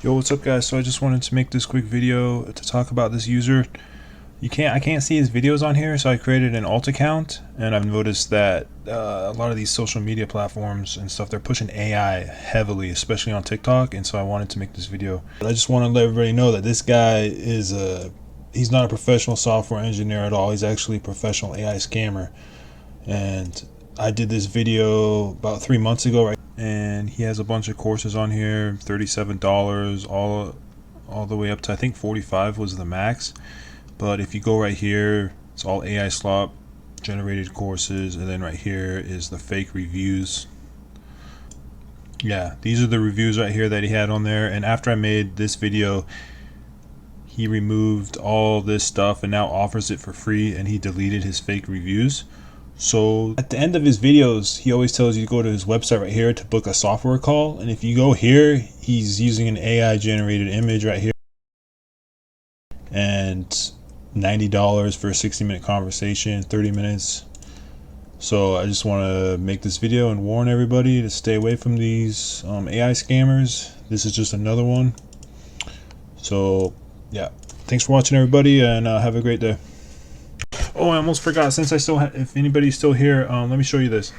Yo, what's up guys? So I just wanted to make this quick video to talk about this user. I can't see his videos on here, so I created an alt account, and I've noticed that a lot of these social media platforms and stuff, they're pushing AI heavily, especially on TikTok, and so I wanted to make this video. I just want to let everybody know that this guy is he's not a professional software engineer at all. He's actually a professional AI scammer. And I did this video about 3 months ago, right? And he has a bunch of courses on here, $37, all the way up to I think 45 was the max. But if you go right here, it's all AI slop generated courses, and then right here is the fake reviews. Yeah, these are the reviews right here that he had on there. And after I made this video, he removed all this stuff and now offers it for free, and he deleted his fake reviews. So at the end of his videos, he always tells you to go to his website right here to book a software call. And if you go here, he's using an AI generated image right here, and $90 for a 60-minute conversation, 30 minutes. So I just want to make this video and warn everybody to stay away from these AI scammers. This is just another one. So yeah, thanks for watching everybody, and have a great day. Oh, I almost forgot, since I still if anybody's still here, let me show you this.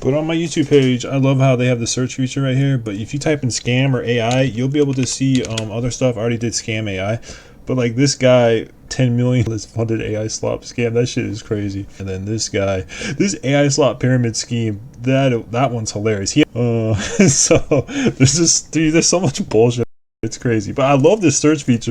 But on my YouTube page, I love how they have the search feature right here, but if you type in scam or AI, you'll be able to see other stuff. I already did scam AI, but like this guy, 10 million is funded AI slop scam. That shit is crazy. And then this guy, this AI slop pyramid scheme, that one's hilarious. So there's so much bullshit. It's crazy, but I love this search feature.